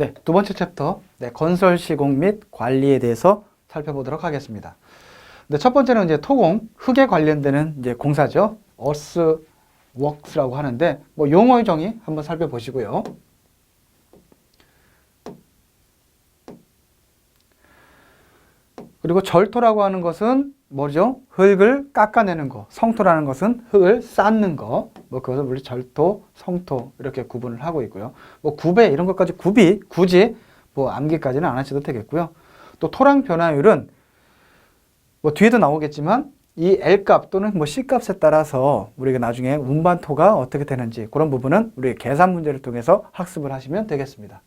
네, 두 번째 챕터, 건설 시공 및 관리에 대해서 살펴보도록 하겠습니다. 네, 첫 번째는 이제 토공, 흙에 관련되는 이제 공사죠. earthworks라고 하는데, 용어의 정의 한번 살펴보시고요. 그리고 절토라고 하는 것은 뭐죠? 흙을 깎아내는 거. 성토라는 것은 흙을 쌓는 거. 그것을 우리 절토, 성토 이렇게 구분을 하고 있고요. 구배 이런 것까지 굳이 암기까지는 안 하셔도 되겠고요. 또 토랑 변화율은 뒤에도 나오겠지만 이 L값 또는 C값에 따라서 우리가 나중에 운반토가 어떻게 되는지 그런 부분은 우리 계산 문제를 통해서 학습을 하시면 되겠습니다.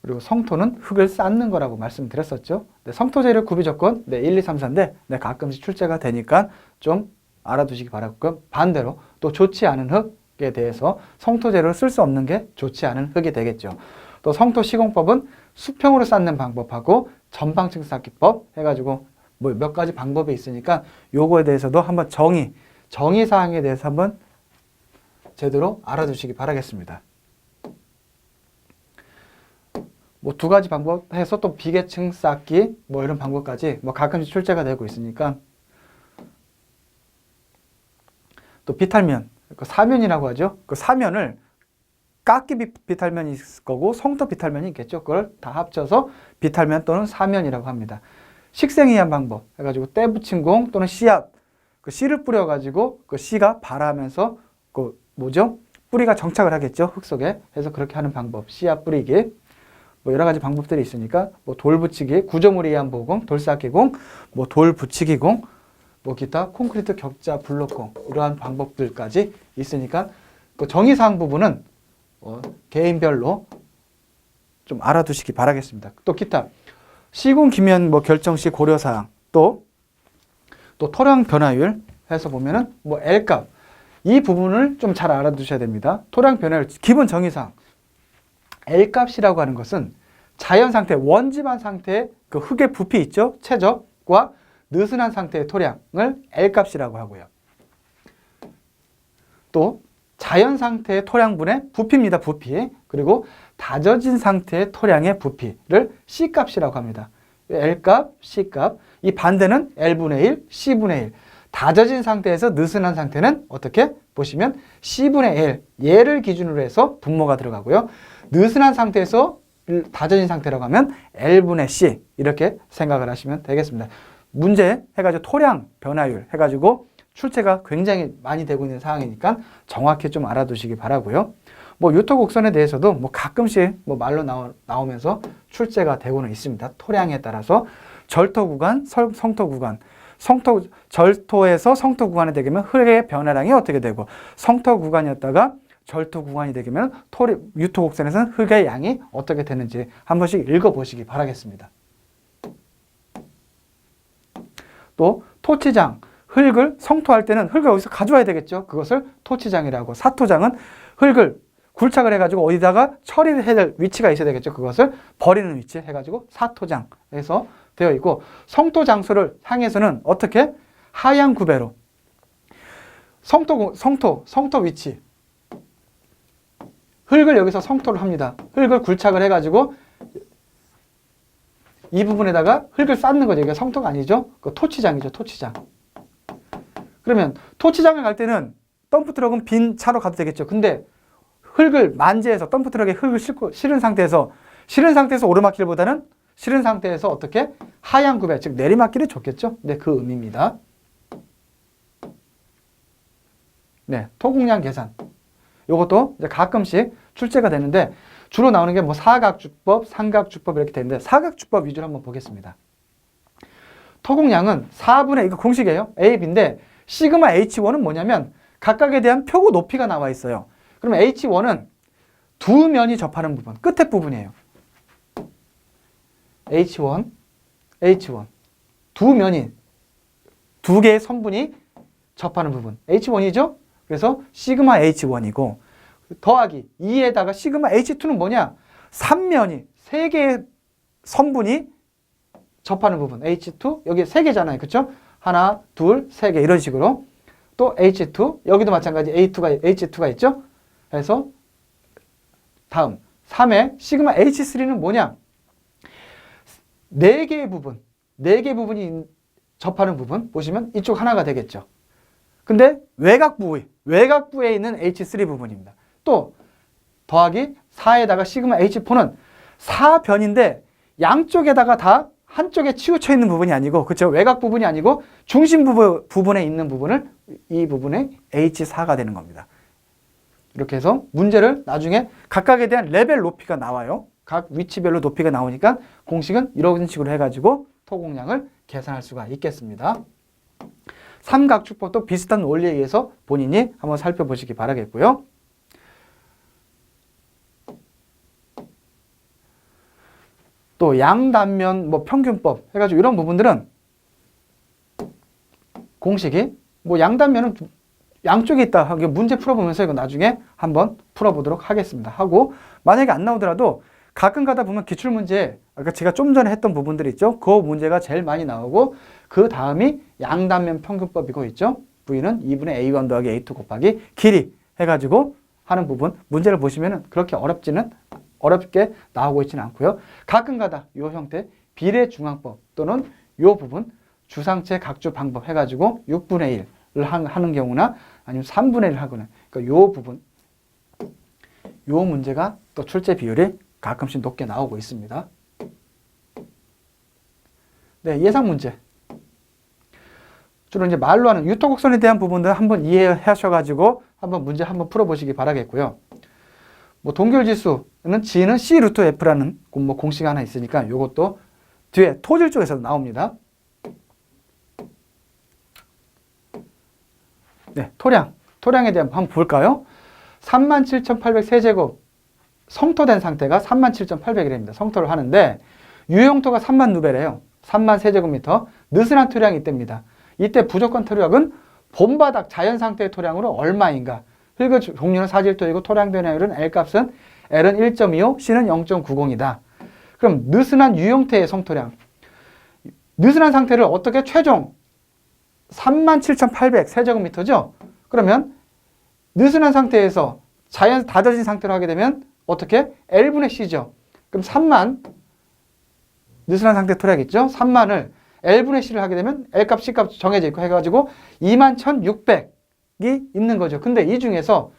그리고 성토는 흙을 쌓는 거라고 말씀드렸었죠. 성토 재료 구비 조건 1, 2, 3, 4인데 가끔씩 출제가 되니까 좀 알아두시기 바라고, 반대로 또 좋지 않은 흙에 대해서 성토 재료를 쓸 수 없는 게 좋지 않은 흙이 되겠죠. 또 성토 시공법은 수평으로 쌓는 방법하고 전방층 쌓기법 해가지고 몇 가지 방법이 있으니까 요거에 대해서도 한번 정의 사항에 대해서 한번 제대로 알아두시기 바라겠습니다. 두 가지 방법 해서 또 비계층 쌓기 이런 방법까지 가끔씩 출제가 되고 있으니까, 또 비탈면, 사면이라고 하죠. 그 사면을 깎기 비탈면이 있을 거고 성토 비탈면이 있겠죠. 그걸 다 합쳐서 비탈면 또는 사면이라고 합니다. 식생이한 방법 해가지고 때 붙인 공 또는 씨앗, 그 씨를 뿌려가지고 그 씨가 발하면서 뿌리가 정착을 하겠죠. 흙 속에. 해서 그렇게 하는 방법, 씨앗 뿌리기. 여러 가지 방법들이 있으니까 돌 붙이기, 구조물에 의한 보공, 돌 쌓기 공, 돌 붙이기 공, 기타 콘크리트 격자 블록 공, 이러한 방법들까지 있으니까 그 정의사항 부분은 개인별로 좀 알아두시기 바라겠습니다. 또 기타 시공 기면 결정 시 고려사항, 또 토량 변화율 해서 보면은 L값, 이 부분을 좀 잘 알아두셔야 됩니다. 토량 변화율 기본 정의사항, L값이라고 하는 것은 자연 상태, 원지반 상태의 그 흙의 부피 있죠? 최적과 느슨한 상태의 토량을 L값이라고 하고요. 또 자연 상태의 토량분의 부피입니다. 부피. 그리고 다져진 상태의 토량의 부피를 C값이라고 합니다. L값, C값. 이 반대는 L분의 1, C분의 1. 다져진 상태에서 느슨한 상태는 어떻게 보시면 C분의 1. 얘를 기준으로 해서 분모가 들어가고요. 느슨한 상태에서 다져진 상태라고 하면 L분의 C, 이렇게 생각을 하시면 되겠습니다. 문제 해가지고 토량 변화율 해가지고 출제가 굉장히 많이 되고 있는 상황이니까 정확히 좀 알아두시기 바라고요. 유토곡선에 대해서도 가끔씩 말로 나오면서 출제가 되고는 있습니다. 토량에 따라서 절토 구간, 성토 구간, 절토에서 성토 구간이 되면 흙의 변화량이 어떻게 되고, 성토 구간이었다가 절토 구간이 되면 유토곡선에서는 흙의 양이 어떻게 되는지 한 번씩 읽어보시기 바라겠습니다. 또 토치장, 흙을 성토할 때는 흙을 어디서 가져와야 되겠죠. 그것을 토치장이라고, 사토장은 흙을 굴착을 해가지고 어디다가 처리를 해야 될 위치가 있어야 되겠죠. 그것을 버리는 위치 해가지고 사토장에서 되어 있고, 성토 장소를 향해서는 어떻게? 하향 구배로 성토 위치, 흙을 여기서 성토를 합니다. 흙을 굴착을 해가지고 이 부분에다가 흙을 쌓는 거죠. 이게 성토가 아니죠. 그 토치장이죠. 토치장. 그러면 토치장을 갈 때는 덤프트럭은 빈 차로 가도 되겠죠. 근데 흙을 만재해서 덤프트럭에 흙을 실은 상태에서 오르막길보다는 실은 상태에서 어떻게? 하향 구배, 즉 내리막길이 좋겠죠. 네, 그 의미입니다. 네, 토공량 계산. 요것도 이제 가끔씩 출제가 되는데 주로 나오는 게 사각주법, 삼각주법 이렇게 되는데 사각주법 위주로 한번 보겠습니다. 토공량은 4분의, 이거 공식이에요. A, B인데 시그마 H1은 뭐냐면 각각에 대한 표고 높이가 나와 있어요. 그러면 H1은 두 면이 접하는 부분, 끝에 부분이에요. H1. 두 면이, 두 개의 선분이 접하는 부분. H1이죠? 그래서 시그마 H1이고, 더하기 2에다가 시그마 H2는 뭐냐? 3면이, 3개의 선분이 접하는 부분. H2, 여기 3개잖아요. 그쵸? 하나, 둘, 3개 이런 식으로 또 H2, 여기도 마찬가지 H2가 있죠? 그래서 다음 3의 시그마 H3는 뭐냐? 4개의 부분, 4개 부분이 접하는 부분 보시면 이쪽 하나가 되겠죠. 근데 외곽부에 있는 H3 부분입니다. 또 더하기 4에다가 시그마 H4는 4변인데 양쪽에다가 다 한쪽에 치우쳐 있는 부분이 아니고, 그렇죠? 외곽 부분이 아니고 중심 부분에 있는 부분을 이 부분에 H4가 되는 겁니다. 이렇게 해서 문제를 나중에 각각에 대한 레벨 높이가 나와요. 각 위치별로 높이가 나오니까 공식은 이런 식으로 해가지고 토공량을 계산할 수가 있겠습니다. 삼각축법도 비슷한 원리에 의해서 본인이 한번 살펴보시기 바라겠고요. 또 양단면 평균법 해가지고 이런 부분들은 공식이 양단면은 양쪽에 있다 하게 문제 풀어보면서 이거 나중에 한번 풀어보도록 하겠습니다. 하고 만약에 안 나오더라도 가끔 가다 보면 기출문제, 아까 제가 좀 전에 했던 부분들이 있죠. 그 문제가 제일 많이 나오고 그 다음이 양단면 평균법이고 있죠. V는 2분의 A1 더하기 A2 곱하기 길이 해가지고 하는 부분 문제를 보시면은 그렇게 어렵게 나오고 있지는 않고요. 가끔 가다 이 형태 비례중앙법 또는 이 부분 주상체 각주 방법 해가지고 6분의 1을 하는 경우나 아니면 3분의 1을 하거나, 그러니까 이 부분, 이 문제가 또 출제 비율이 가끔씩 높게 나오고 있습니다. 네, 예상 문제. 주로 이제 말로 하는 유토곡선에 대한 부분들 한번 이해하셔가지고 한번 문제 한번 풀어보시기 바라겠고요. 동결지수는 G는 C 루트 F라는 공식 하나 있으니까 이것도 뒤에 토질 쪽에서 나옵니다. 네, 토량에 대한 한번 볼까요? 37,800 세제곱 성토된 상태가 37,800이랍니다. 성토를 하는데 유용토가 3만 누베래요. 3만 세제곱미터. 느슨한 토량이 있답니다. 이때 부족한 토력은 본바닥 자연 상태의 토량으로 얼마인가? 흙의 종류는 사질토이고 토량 변화율은 L값은 L은 1.25, C는 0.90이다. 그럼 느슨한 유형태의 성토량. 느슨한 상태를 어떻게 최종 37,800 세제곱미터죠? 그러면 느슨한 상태에서 자연 다져진 상태로 하게 되면 어떻게? L분의 C죠. 그럼 3만 느슨한 상태 토력 있죠? 3만을 L분의 C를 하게 되면 L값, C값 정해져 있고 해가지고 21,600이 있는 거죠. 근데 이 중에서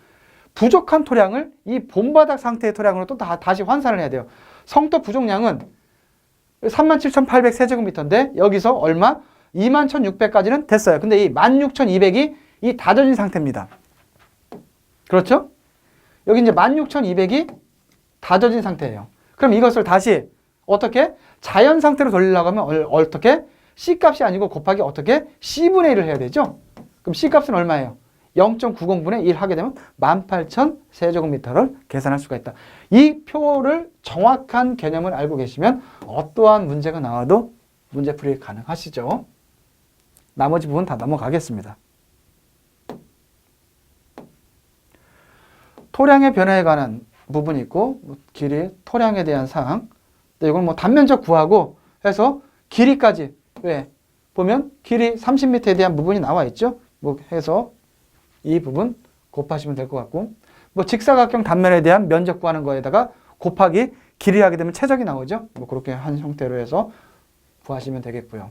부족한 토량을 이 본바닥 상태의 토량으로 또 다시 환산을 해야 돼요. 성토 부족량은 37,800 세제곱미터인데 여기서 얼마? 21,600까지는 됐어요. 근데 이 16,200이 이 다져진 상태입니다. 그렇죠? 여기 이제 16,200이 다져진 상태예요. 그럼 이것을 다시 어떻게? 자연 상태로 돌리려고 하면 어떻게? C값이 아니고 곱하기 어떻게? C분의 1을 해야 되죠? 그럼 C값은 얼마예요? 0.90분의 1 하게 되면 18,000 세제곱미터를 계산할 수가 있다. 이 표를 정확한 개념을 알고 계시면 어떠한 문제가 나와도 문제풀이 가능하시죠. 나머지 부분 다 넘어가겠습니다. 토량의 변화에 관한 부분이 있고 길이, 토량에 대한 사항. 이건 단면적 구하고 해서 길이까지 왜 보면 길이 30m에 대한 부분이 나와 있죠. 해서 이 부분 곱하시면 될 것 같고 직사각형 단면에 대한 면적 구하는 거에다가 곱하기 길이 하게 되면 최적이 나오죠. 그렇게 한 형태로 해서 구하시면 되겠고요.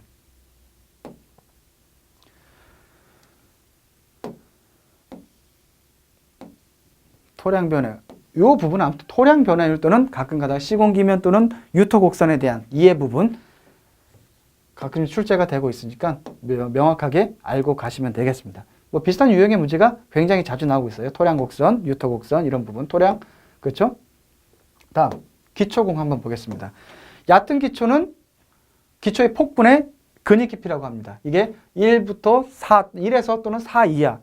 토량 변화. 이 부분은 아무튼 토량 변화율 또는 가끔 가다가 시공기면 또는 유토곡선에 대한 이해 부분 가끔 출제가 되고 있으니까 명확하게 알고 가시면 되겠습니다. 비슷한 유형의 문제가 굉장히 자주 나오고 있어요. 토량곡선, 유토곡선 이런 부분, 토량, 그렇죠? 다음 기초공 한번 보겠습니다. 얕은 기초는 기초의 폭분의 근입 깊이라고 합니다. 이게 1에서 또는 4 이하.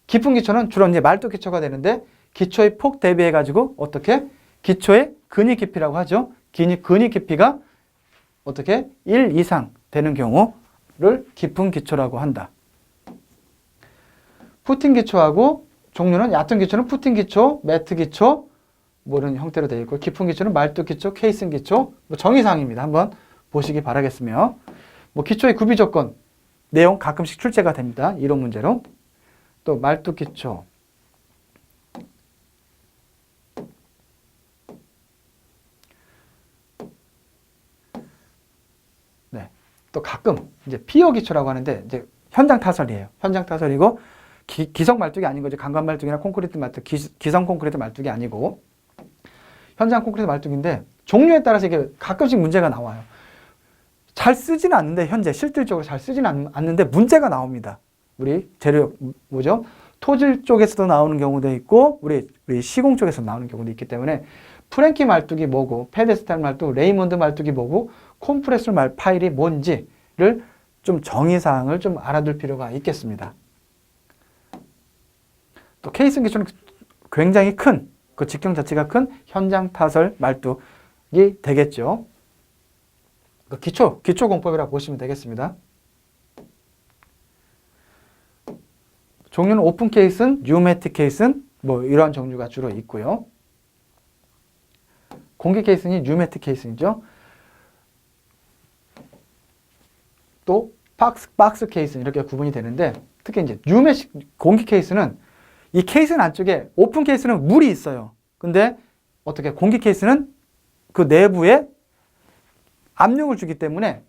깊은 기초는 주로 이제 말뚝 기초가 되는데 기초의 폭 대비해 가지고 어떻게? 기초의 근입 깊이라고 하죠. 근입 깊이가 어떻게? 1 이상 되는 경우를 깊은 기초라고 한다. 푸팅 기초하고 종류는 얕은 기초는 푸팅 기초, 매트 기초 이런 형태로 되어 있고 깊은 기초는 말뚝 기초, 케이슨 기초 정의사항입니다. 한번 보시기 바라겠으며 기초의 구비 조건 내용 가끔씩 출제가 됩니다. 이론 문제로. 또 말뚝 기초. 네. 또 가끔 이제 피어 기초라고 하는데 이제 현장 타설이에요. 현장 타설이고 기성 말뚝이 아닌 거죠. 강간 말뚝이나 콘크리트 말뚝, 기성 콘크리트 말뚝이 아니고 현장 콘크리트 말뚝인데 종류에 따라서 이게 가끔씩 문제가 나와요. 잘 쓰지는 않는데 현재 실질적으로 잘 쓰지는 않는데 문제가 나옵니다. 우리 재료 뭐죠? 토질 쪽에서도 나오는 경우도 있고 우리 시공 쪽에서 나오는 경우도 있기 때문에 프랭키 말뚝이 뭐고 페데스탈 말뚝, 레이몬드 말뚝이 뭐고 콤프레서 파일이 뭔지를 좀 정의사항을 좀 알아둘 필요가 있겠습니다. 또 케이슨 기초는 굉장히 큰, 그 직경 자체가 큰 현장 타설 말뚝이 되겠죠. 그 기초 공법이라고 보시면 되겠습니다. 종류는 오픈 케이슨, 뉴매틱 케이슨, 뭐 이러한 종류가 주로 있고요. 공기 케이슨이 뉴매틱 케이슨이죠. 또 박스 케이슨 이렇게 구분이 되는데 특히 이제 뉴매틱 공기 케이스는 이 케이슨 안쪽에 오픈 케이스는 물이 있어요. 근데 어떻게 공기 케이스는 그 내부에 압력을 주기 때문에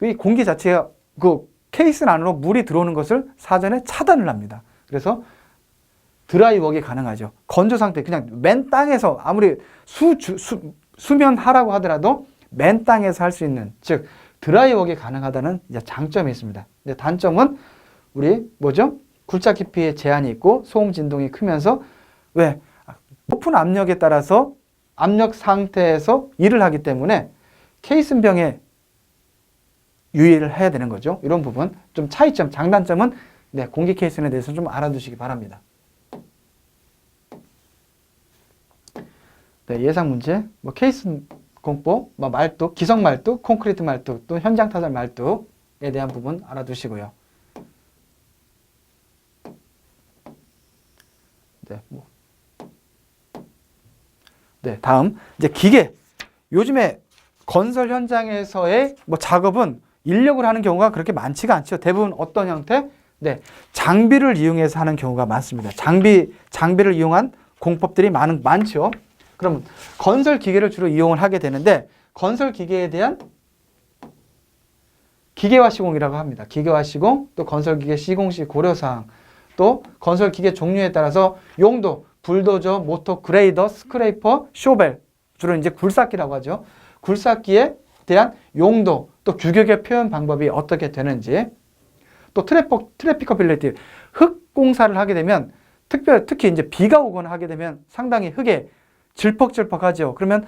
이 공기 자체가 그 케이스 안으로 물이 들어오는 것을 사전에 차단을 합니다. 그래서 드라이웍이 가능하죠. 건조 상태 그냥 맨 땅에서 아무리 수면 하라고 하더라도 맨 땅에서 할 수 있는 즉 드라이웍이 가능하다는 이제 장점이 있습니다. 근데 단점은 우리 뭐죠? 굴착 깊이에 제한이 있고 소음 진동이 크면서 왜 높은 압력에 따라서 압력 상태에서 일을 하기 때문에 케이슨병에 유의를 해야 되는 거죠. 이런 부분 좀 차이점, 장단점은 네, 공기 케이슨에 대해서 좀 알아두시기 바랍니다. 네, 예상 문제, 뭐 케이슨 공법, 뭐 말뚝, 기성 말뚝, 콘크리트 말뚝, 또 현장 타설 말뚝에 대한 부분 알아두시고요. 네, 다음 이제 기계. 요즘에 건설 현장에서의 뭐 작업은 인력을 하는 경우가 그렇게 많지가 않죠. 대부분 어떤 형태? 네, 장비를 이용해서 하는 경우가 많습니다. 장비를 이용한 공법들이 많죠. 그럼 건설 기계를 주로 이용을 하게 되는데 건설 기계에 대한 기계화 시공이라고 합니다. 기계화 시공, 또 건설 기계 시공 시 고려사항, 또 건설 기계 종류에 따라서 용도, 불도저, 모터, 그레이더, 스크레이퍼, 쇼벨, 주로 이제 굴삭기라고 하죠. 굴삭기에 대한 용도, 또 규격의 표현 방법이 어떻게 되는지, 또 트래피커빌리티, 흙 공사를 하게 되면 특히 이제 비가 오거나 하게 되면 상당히 흙에 질퍽질퍽하죠. 그러면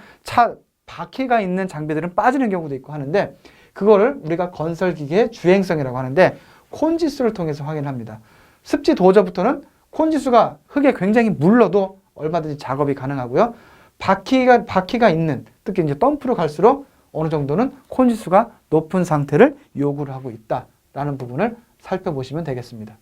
바퀴가 있는 장비들은 빠지는 경우도 있고 하는데 그거를 우리가 건설 기계의 주행성이라고 하는데 콘지수를 통해서 확인합니다. 습지 도저부터는 콘지수가 흙에 굉장히 물러도 얼마든지 작업이 가능하고요. 바퀴가 있는 특히 이제 덤프로 갈수록 어느 정도는 콘지수가 높은 상태를 요구를 하고 있다라는 부분을 살펴보시면 되겠습니다.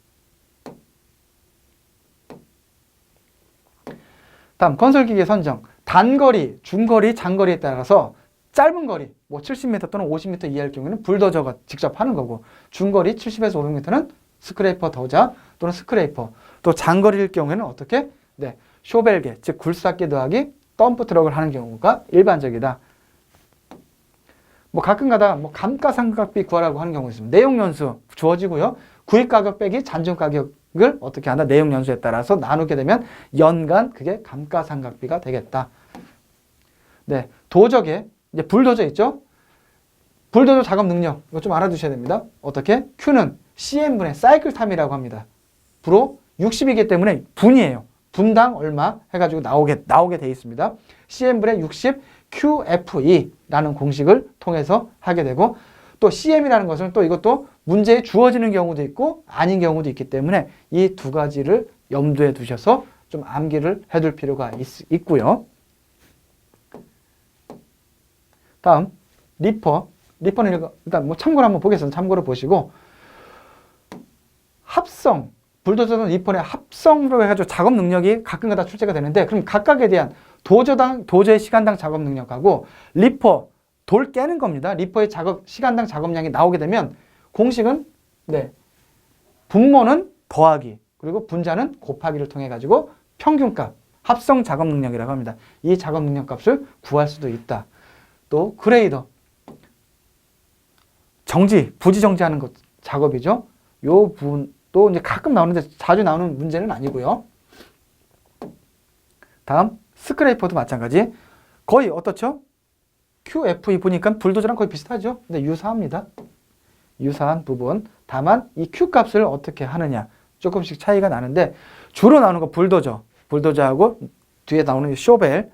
다음 건설기계 선정. 단거리, 중거리, 장거리에 따라서 짧은 거리, 뭐 70m 또는 50m 이하일 경우에는 불도저가 직접 하는 거고 중거리 70에서 500m는 스크레이퍼 더자 또는 스크레이퍼 또 장거리일 경우에는 어떻게? 네, 쇼벨계, 즉 굴삭기 더하기 덤프 트럭을 하는 경우가 일반적이다. 뭐 가끔가다 뭐 감가상각비 구하라고 하는 경우가 있습니다. 내용연수 주어지고요. 구입가격 빼기 잔존가격을 어떻게 한다? 내용연수에 따라서 나누게 되면 연간 그게 감가상각비가 되겠다. 네, 도저계, 이제 불도저 있죠? 불도저 작업 능력, 이거 좀 알아두셔야 됩니다. 어떻게? Q는 CM분의 사이클 타임이라고 합니다. 부로 60이기 때문에 분이에요. 분당 얼마 해가지고 나오게 돼 있습니다. CM분의 60 QFE라는 공식을 통해서 하게 되고 또 CM이라는 것은 또 이것도 문제에 주어지는 경우도 있고 아닌 경우도 있기 때문에 이 두 가지를 염두에 두셔서 좀 암기를 해둘 필요가 있고요. 다음 리퍼는 일단 뭐 참고로 한번 보겠습니다. 참고로 보시고 합성 불도저는 리퍼의 합성으로 해가지고 작업 능력이 가끔가다 출제가 되는데 그럼 각각에 대한 도저의 시간당 작업 능력하고 리퍼 돌 깨는 겁니다. 리퍼의 시간당 작업량이 나오게 되면 공식은 네 분모는 더하기 그리고 분자는 곱하기를 통해 가지고 평균값, 합성 작업 능력이라고 합니다. 이 작업 능력 값을 구할 수도 있다. 또 그레이더, 정지, 부지 정지하는 것 작업이죠. 요 부분도 이제 가끔 나오는데 자주 나오는 문제는 아니고요. 다음 스크레이퍼도 마찬가지. 거의 어떻죠? QFE 보니까 불도저랑 거의 비슷하죠. 근데 유사합니다. 유사한 부분. 다만 이 Q 값을 어떻게 하느냐 조금씩 차이가 나는데 주로 나오는 거 불도저하고 뒤에 나오는 쇼벨,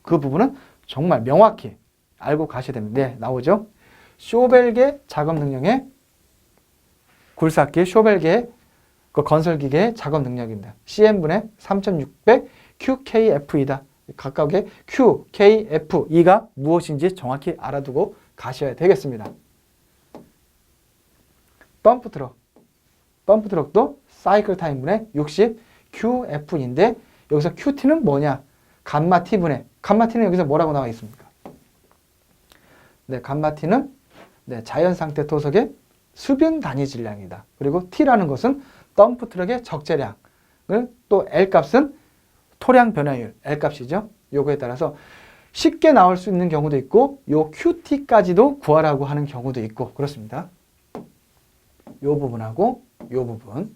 그 부분은 정말 명확히 알고 가셔야 됩니다. 네, 나오죠. 쇼벨계 작업 능력의 굴삭기, 쇼벨계 그 건설기계의 작업 능력입니다. CM분의 3600 QKFE다. 각각의 Q, K, F, E가 무엇인지 정확히 알아두고 가셔야 되겠습니다. 덤프트럭. 덤프트럭도 사이클 타임분의 60 QF인데 여기서 QT는 뭐냐? 감마 T분의, 감마 T는 여기서 뭐라고 나와 있습니까? 네, 감마 T는 네, 자연상태 토석의 수변 단위 질량이다. 그리고 T라는 것은 덤프트럭의 적재량을, 또 L값은 토량 변화율, L값이죠. 요거에 따라서 쉽게 나올 수 있는 경우도 있고 요 QT까지도 구하라고 하는 경우도 있고 그렇습니다. 요 부분하고 요 부분.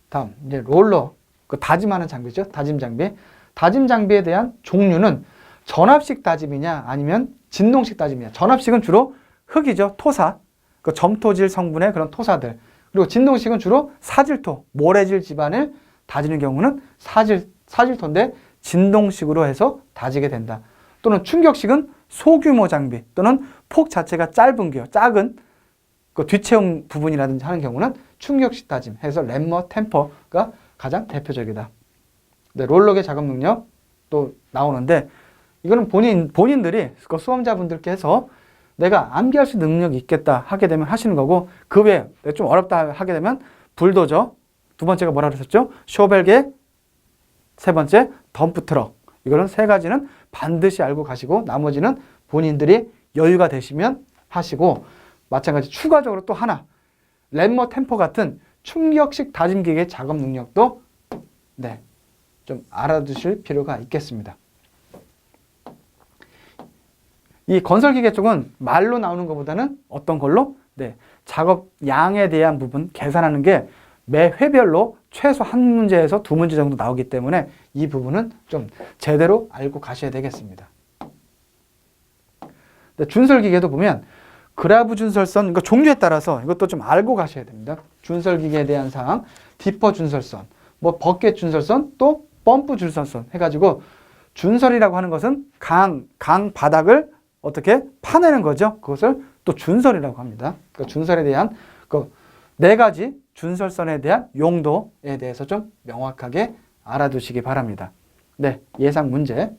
다음 이제 롤러, 그 다짐하는 장비죠. 다짐 장비. 다짐 장비에 대한 종류는 전압식 다짐이냐 아니면 진동식 다짐이냐. 전압식은 주로 흙이죠. 토사, 그 점토질 성분의 그런 토사들. 그리고 진동식은 주로 사질토, 모래질 집안을 다지는 경우는 사질토인데 진동식으로 해서 다지게 된다. 또는 충격식은 소규모 장비 또는 폭 자체가 짧은 겨, 작은 그 뒤체형 부분이라든지 하는 경우는 충격식 다짐 해서 램머 템퍼가 가장 대표적이다. 네, 롤러계 작업 능력 또 나오는데 이거는 본인들이 그 수험자분들께서 내가 암기할 수 있는 능력이 있겠다 하게 되면 하시는 거고, 그 외에 좀 어렵다 하게 되면 불도저, 두 번째가 뭐라 그랬었죠? 쇼벨계, 세 번째 덤프트럭. 이거는 세 가지는 반드시 알고 가시고 나머지는 본인들이 여유가 되시면 하시고, 마찬가지 추가적으로 또 하나 램머 템퍼 같은 충격식 다짐기계 작업 능력도 네, 좀 알아두실 필요가 있겠습니다. 이 건설기계 쪽은 말로 나오는 것보다는 어떤 걸로? 네, 작업 양에 대한 부분 계산하는 게 매 회별로 최소 한 문제에서 두 문제 정도 나오기 때문에 이 부분은 좀 제대로 알고 가셔야 되겠습니다. 네, 준설기계도 보면 그라브 준설선, 이거 종류에 따라서 이것도 좀 알고 가셔야 됩니다. 준설기계에 대한 사항, 디퍼 준설선, 뭐 버켓 준설선, 또 펌프 준설선 해가지고 준설이라고 하는 것은 강 바닥을 어떻게 파내는 거죠. 그것을 또 준설이라고 합니다. 그러니까 준설에 대한 그 네 가지 준설선에 대한 용도에 대해서 좀 명확하게 알아두시기 바랍니다. 네, 예상 문제.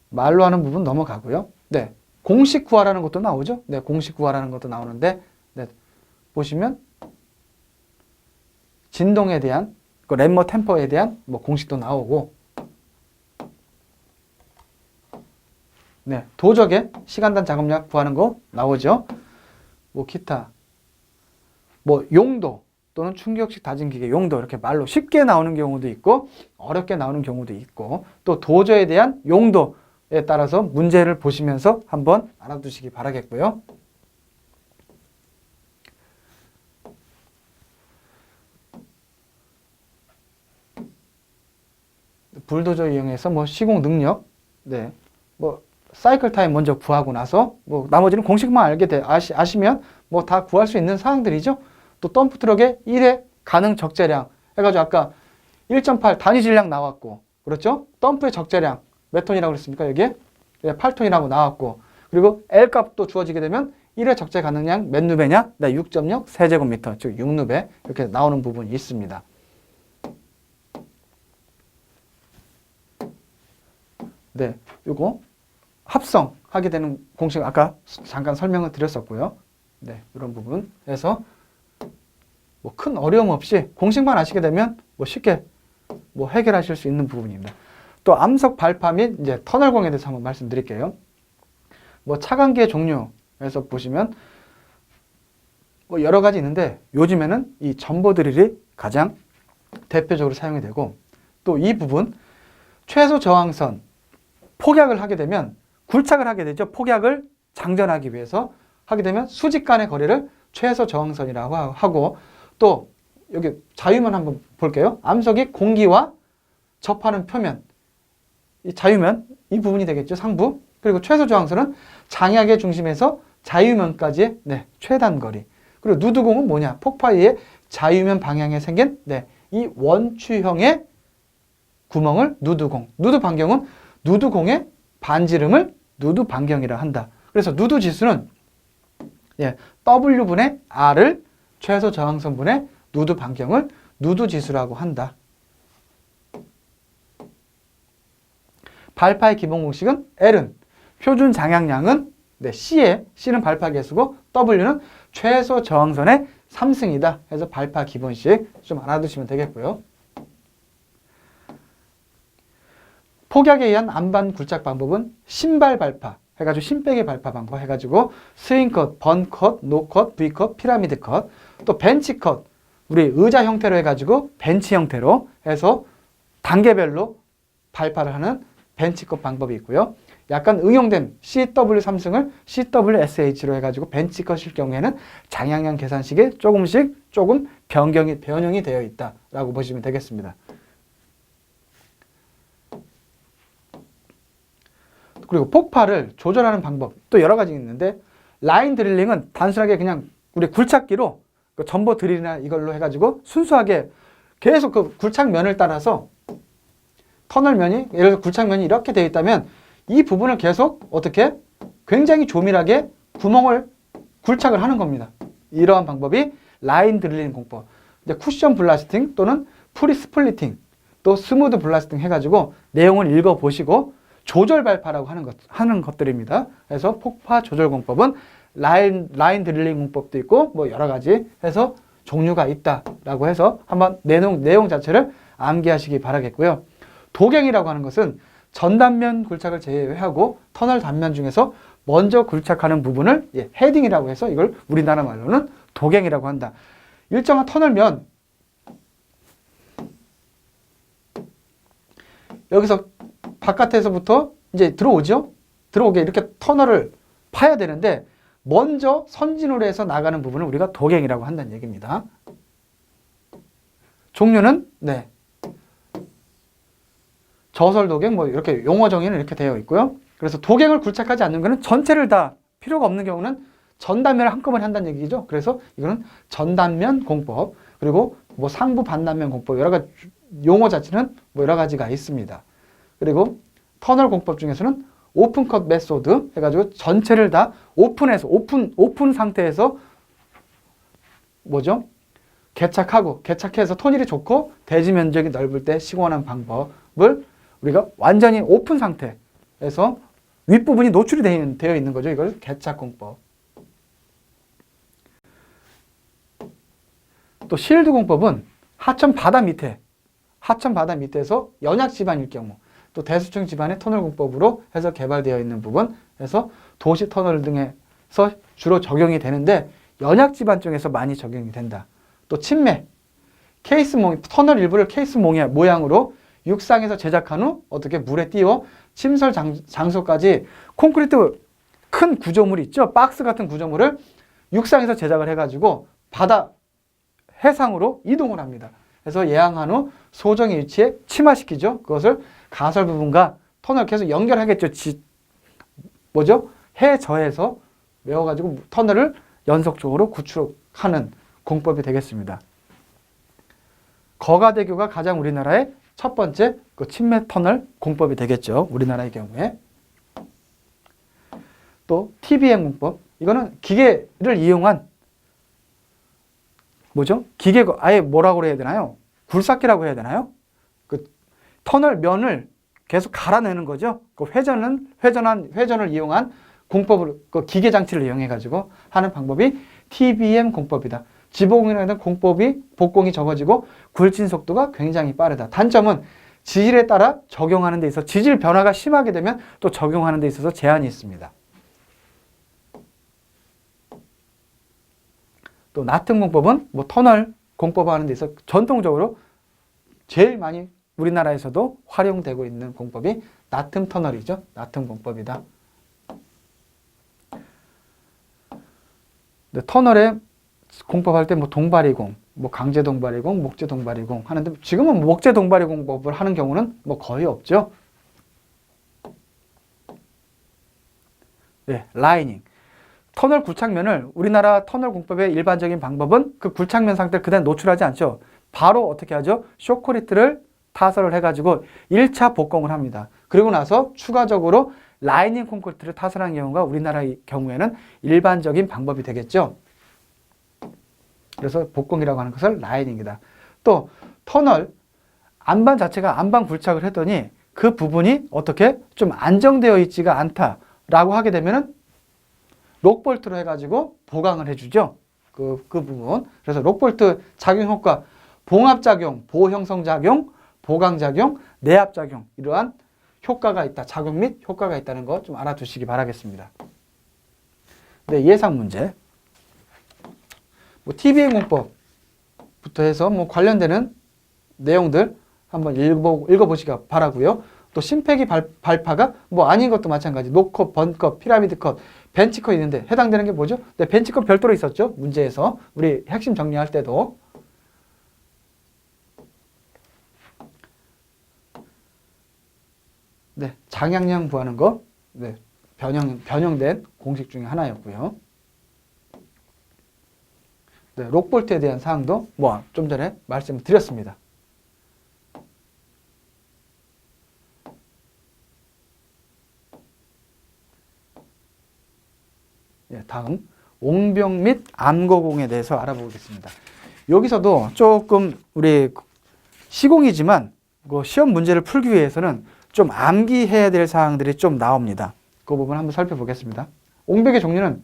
말로 하는 부분 넘어가고요. 네, 공식 구하라는 것도 나오죠. 네, 공식 구하라는 것도 나오는데, 네, 보시면 진동에 대한 그 램머 템퍼에 대한 뭐 공식도 나오고, 네, 도적의 시간단 작업량 구하는 거 나오죠. 뭐 기타, 뭐 용도 또는 충격식 다짐기계 용도, 이렇게 말로 쉽게 나오는 경우도 있고 어렵게 나오는 경우도 있고, 또 도저에 대한 용도에 따라서 문제를 보시면서 한번 알아두시기 바라겠고요. 불도저 이용해서 뭐 시공 능력, 네, 뭐 사이클 타임 먼저 구하고 나서 뭐 나머지는 공식만 알게 아시면 뭐 다 구할 수 있는 사항들이죠. 또 덤프트럭의 1회 가능 적재량 해가지고 아까 1.8 단위 질량 나왔고, 그렇죠? 덤프의 적재량 몇 톤이라고 그랬습니까? 여기에 8톤이라고 나왔고, 그리고 L 값도 주어지게 되면 1회 적재 가능량 몇 누베냐? 네, 6.0 세제곱미터, 즉 6누베 이렇게 나오는 부분이 있습니다. 네, 요거 합성하게 되는 공식 아까 잠깐 설명을 드렸었고요. 네, 이런 부분에서 뭐 큰 어려움 없이 공식만 아시게 되면 뭐 쉽게 뭐 해결하실 수 있는 부분입니다. 또 또 암석 발파 및 이제 터널공에 대해서 한번 말씀드릴게요. 뭐 차관계 종류에서 보시면 뭐 여러 가지 있는데 요즘에는 이 전보 드릴이 가장 대표적으로 사용이 되고, 또 이 부분 최소 저항선 폭약을 하게 되면 굴착을 하게 되죠. 폭약을 장전하기 위해서 하게 되면 수직 간의 거리를 최소 저항선이라고 하고, 또 여기 자유면 한번 볼게요. 암석이 공기와 접하는 표면, 이 자유면 이 부분이 되겠죠. 상부. 그리고 최소 저항선은 장약의 중심에서 자유면까지의 최단 거리. 그리고 누드공은 뭐냐? 폭파위의 자유면 방향에 생긴 이 원추형의 구멍을 누드공. 누드 반경은 누드공의 반지름을 누드 반경이라 한다. 그래서 누드 지수는 W분의 R을 최소 저항선분의 누드 반경을 누드 지수라고 한다. 발파의 기본 공식은 L은 표준 장약량은 C는 발파 개수고 W는 최소 저항선의 3승이다. 그래서 발파 기본식 좀 알아두시면 되겠고요. 폭약에 의한 안반 굴착 방법은 신발 발파 해가지고 신백의 발파 방법 해가지고 스윙컷, 번컷, 노컷, V컷, 피라미드 컷, 또 벤치컷, 우리 의자 형태로 해가지고 벤치 형태로 해서 단계별로 발파를 하는 벤치컷 방법이 있고요. 약간 응용된 CW3승을 CWSH로 해가지고 벤치컷일 경우에는 장약량 계산식에 조금 변형이 되어 있다라고 보시면 되겠습니다. 그리고 폭파를 조절하는 방법 또 여러 가지 있는데, 라인 드릴링은 단순하게 그냥 우리 굴착기로 그 전보 드릴이나 이걸로 해가지고 순수하게 계속 그 굴착면을 따라서 터널면이, 예를 들어 굴착면이 이렇게 되어 있다면 이 부분을 계속 어떻게 굉장히 조밀하게 구멍을 굴착을 하는 겁니다. 이러한 방법이 라인 드릴링 공법. 이제 쿠션 블라스팅 또는 프리 스플리팅, 또 스무드 블라스팅 해가지고 내용을 읽어보시고 조절 발파라고 하는 것들입니다. 그래서 폭파 조절 공법은 라인 드릴링 공법도 있고 뭐 여러 가지 해서 종류가 있다라고 해서 한번 내용 자체를 암기하시기 바라겠고요. 도갱이라고 하는 것은 전단면 굴착을 제외하고 터널 단면 중에서 먼저 굴착하는 부분을 헤딩이라고 해서 이걸 우리나라 말로는 도갱이라고 한다. 일정한 터널면 여기서 바깥에서부터 이제 들어오죠. 들어오게 이렇게 터널을 파야 되는데 먼저 선진으로 해서 나가는 부분을 우리가 도갱이라고 한다는 얘기입니다. 종류는 저설 도갱 뭐 이렇게 용어 정의는 이렇게 되어 있고요. 그래서 도갱을 굴착하지 않는 것은 전체를 다 필요가 없는 경우는 전단면을 한꺼번에 한다는 얘기죠. 그래서 이거는 전단면 공법, 그리고 뭐 상부 반단면 공법, 여러 가지 용어 자체는 뭐 여러 가지가 있습니다. 그리고 터널 공법 중에서는 오픈컷 메소드 해가지고 전체를 다 오픈해서 오픈 상태에서 뭐죠? 개착해서 토닐이 좋고 대지 면적이 넓을 때 시공하는 방법을 우리가 완전히 오픈 상태에서 윗부분이 노출이 되어 있는 거죠. 이걸 개착 공법. 또 실드 공법은 하천 바다 밑에서 연약 지반일 경우, 또 대수층 지반의 터널 공법으로 해서 개발되어 있는 부분에서 도시 터널 등에서 주로 적용이 되는데 연약 지반 쪽에서 많이 적용이 된다. 또 침매, 터널 일부를 케이스 모양으로 육상에서 제작한 후 어떻게 물에 띄워 침설 장소까지 콘크리트 큰 구조물이 있죠. 박스 같은 구조물을 육상에서 제작을 해가지고 바다 해상으로 이동을 합니다. 그래서 예항한 후 소정의 위치에 침하시키죠. 그것을 가설 부분과 터널 계속 연결하겠죠. 해저에서 메워가지고 터널을 연속적으로 구축하는 공법이 되겠습니다. 거가대교가 가장 우리나라의 첫 번째 그 침매 터널 공법이 되겠죠. 우리나라의 경우에. 또 TBM 공법. 이거는 기계를 이용한 기계 아예 뭐라고 해야 되나요? 굴삭기라고 해야 되나요? 그 터널 면을 계속 갈아내는 거죠. 그 회전을 이용한 공법을 그 기계 장치를 이용해 가지고 하는 방법이 TBM 공법이다. 지복공이라는 복공이 적어지고 굴진 속도가 굉장히 빠르다. 단점은 지질에 따라 적용하는 데 있어서 지질 변화가 심하게 되면 또 적용하는 데 있어서 제한이 있습니다. 또 나튼 공법은 뭐 터널 공법하는 데 있어서 전통적으로 제일 많이 우리나라에서도 활용되고 있는 공법이 나튼 터널이죠. 나튼 공법이다. 터널에 공법할 때 뭐 동바리공, 뭐 강제 동바리공, 목재 동바리공 하는데 지금은 목재 동바리 공법을 하는 경우는 뭐 거의 없죠. 네, 라이닝. 터널 굴착면을 우리나라 터널 공법의 일반적인 방법은 그 굴착면 상태를 그대로 노출하지 않죠. 바로 어떻게 하죠? 쇼크리트를 타설을 해가지고 1차 복공을 합니다. 그리고 나서 추가적으로 라이닝 콘크리트를 타설하는 경우가 우리나라의 경우에는 일반적인 방법이 되겠죠. 그래서 복공이라고 하는 것을 라이닝이다. 또 터널 안반 자체가 안반 굴착을 했더니 그 부분이 어떻게 좀 안정되어 있지가 않다라고 하게 되면은 록볼트로 해가지고 보강을 해주죠. 그 부분. 그래서 록볼트 작용 효과, 봉합작용, 보형성작용, 보강작용, 내압작용 이러한 효과가 있다. 작용 및 효과가 있다는 거 좀 알아두시기 바라겠습니다. 네, 예상 문제. 뭐 TBM 공법부터 해서 뭐 관련되는 내용들 한번 읽어보시기 바라고요. 또 심폐기 발파가 뭐 아닌 것도 마찬가지. 노컷, 번컷, 피라미드 컷, 벤치 컷 있는데 해당되는 게 뭐죠? 네, 벤치 컷 별도로 있었죠. 문제에서 우리 핵심 정리할 때도. 네, 장향량 구하는 거, 네, 변형된 공식 중에 하나였고요. 네, 록볼트에 대한 사항도 뭐 좀 전에 말씀드렸습니다. 네, 다음 옹벽 및 암거공에 대해서 알아보겠습니다. 여기서도 조금 우리 시공이지만 시험 문제를 풀기 위해서는 좀 암기해야 될 사항들이 좀 나옵니다. 그 부분 한번 살펴보겠습니다. 옹벽의 종류는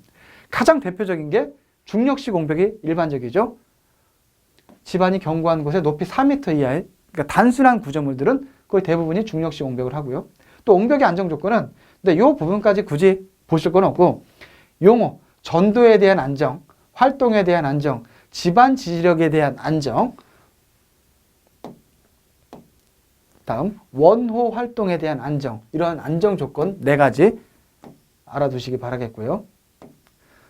가장 대표적인 게 중력식 옹벽이 일반적이죠. 지반이 견고한 곳에 높이 4m 이하의 그러니까 단순한 구조물들은 거의 대부분이 중력식 옹벽을 하고요. 또 옹벽의 안정 조건은 근데 이 부분까지 굳이 보실 건 없고 용어, 전도에 대한 안정, 활동에 대한 안정, 지반 지지력에 대한 안정, 다음 원호 활동에 대한 안정, 이러한 안정 조건 4가지 알아두시기 바라겠고요.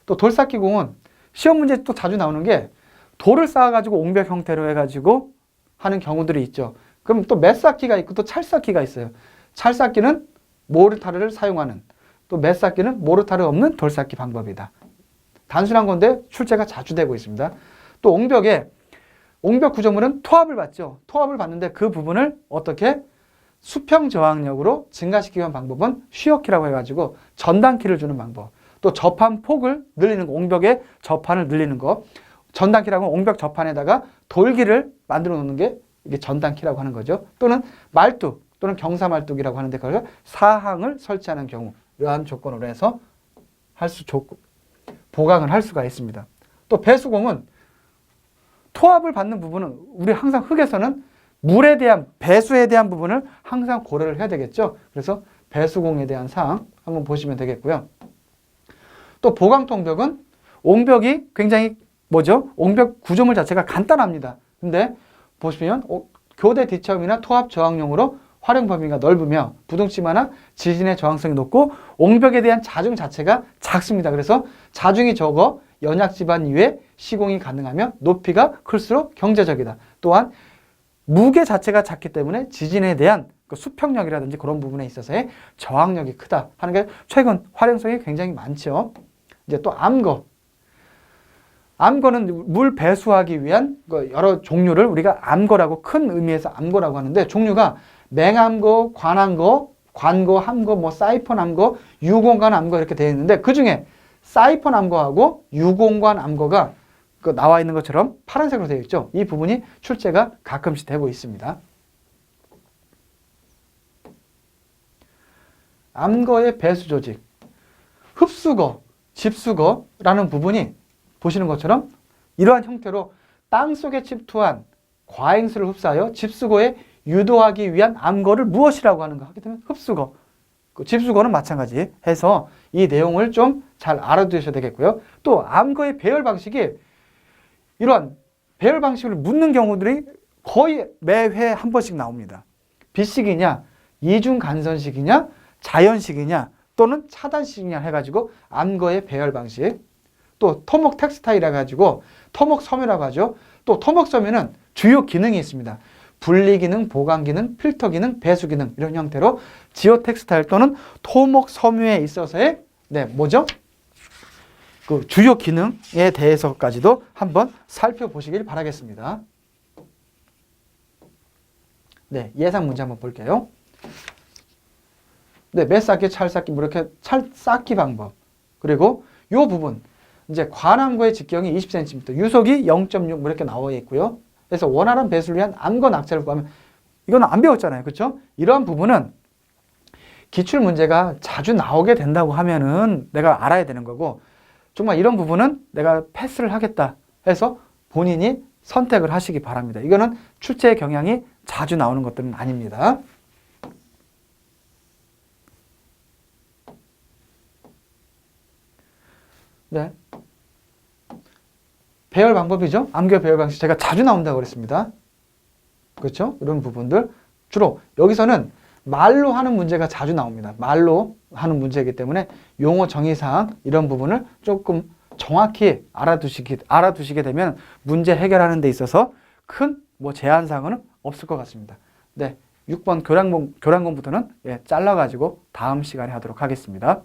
또 돌쌓기공은 시험 문제 또 자주 나오는 게 돌을 쌓아가지고 옹벽 형태로 해가지고 하는 경우들이 있죠. 그럼 또 맷쌓기가 있고 또 찰쌓기가 있어요. 찰쌓기는 모르타르를 사용하는, 또 맷쌓기는 모르타르 없는 돌쌓기 방법이다. 단순한 건데 출제가 자주 되고 있습니다. 또 옹벽 구조물은 토합을 받죠. 토합을 받는데 그 부분을 어떻게 수평 저항력으로 증가시키기 위한 방법은 쉬어키라고 해가지고 전단키를 주는 방법. 또 접한 폭을 늘리는 거, 옹벽의 접한을 늘리는 거. 전단키라고 하면 옹벽 접한에다가 돌기를 만들어 놓는 게 이게 전단키라고 하는 거죠. 또는 말뚝 또는 경사말뚝이라고 하는데 그걸 사항을 설치하는 경우 이러한 조건으로 해서 보강을 할 수가 있습니다. 또 배수공은 토합을 받는 부분은 우리 항상 흙에서는 물에 대한 배수에 대한 부분을 항상 고려를 해야 되겠죠. 그래서 배수공에 대한 사항 한번 보시면 되겠고요. 또 보강통벽은 옹벽이 굉장히 옹벽 구조물 자체가 간단합니다. 근데 보시면 교대 뒤처음이나 토합 저항용으로 활용 범위가 넓으며 부등치마나 지진의 저항성이 높고 옹벽에 대한 자중 자체가 작습니다. 그래서 자중이 적어 연약 지반 이외에 시공이 가능하며 높이가 클수록 경제적이다. 또한 무게 자체가 작기 때문에 지진에 대한 그 수평력이라든지 그런 부분에 있어서의 저항력이 크다 하는 게 최근 활용성이 굉장히 많죠. 이제 또 암거는 물 배수하기 위한 여러 종류를 우리가 암거라고 큰 의미에서 암거라고 하는데 종류가 맹암거, 관암거, 관거, 함거, 뭐 사이펀 암거, 유공관 암거 이렇게 되어 있는데 그 중에 사이펀 암거하고 유공관 암거가 나와 있는 것처럼 파란색으로 되어 있죠. 이 부분이 출제가 가끔씩 되고 있습니다. 암거의 배수 조직, 흡수거, 집수거라는 부분이 보시는 것처럼 이러한 형태로 땅속에 침투한 과행수를 흡수하여 집수거의 유도하기 위한 암거를 무엇이라고 하는가 하게 되면 흡수거, 집수거는 마찬가지 해서 이 내용을 좀 잘 알아두셔야 되겠고요. 또 암거의 배열 방식이 이러한 배열 방식을 묻는 경우들이 거의 매회 한 번씩 나옵니다. 비식이냐, 이중간선식이냐, 자연식이냐, 또는 차단식이냐 해가지고 암거의 배열 방식. 또 토목 텍스타일이라 가지고 토목 섬유라고 하죠. 또 토목 섬유는 주요 기능이 있습니다. 분리 기능, 보강 기능, 필터 기능, 배수 기능 이런 형태로 지오 텍스타일 또는 토목 섬유에 있어서의 뭐죠? 그 주요 기능에 대해서까지도 한번 살펴보시길 바라겠습니다. 네, 예상 문제 한번 볼게요. 네, 매 쌓기, 찰 쌓기, 뭐 이렇게 찰 쌓기 방법. 그리고 요 부분 이제 관암거의 직경이 20cm, 유속이 0.6 뭐 이렇게 나와 있고요. 그래서 원활한 배수를 위한 암거 낙차를 구하면 이거는 안 배웠잖아요. 그렇죠? 이러한 부분은 기출 문제가 자주 나오게 된다고 하면은 내가 알아야 되는 거고 정말 이런 부분은 내가 패스를 하겠다 해서 본인이 선택을 하시기 바랍니다. 이거는 출제의 경향이 자주 나오는 것들은 아닙니다. 네. 배열 방법이죠. 암기와 배열 방식 제가 자주 나온다고 그랬습니다. 그렇죠? 이런 부분들 주로 여기서는 말로 하는 문제가 자주 나옵니다. 말로 하는 문제이기 때문에 용어 정의사항 이런 부분을 조금 정확히 알아두시게 되면 문제 해결하는 데 있어서 큰 제한사항은 없을 것 같습니다. 네, 6번 교량공부터는 잘라가지고 다음 시간에 하도록 하겠습니다.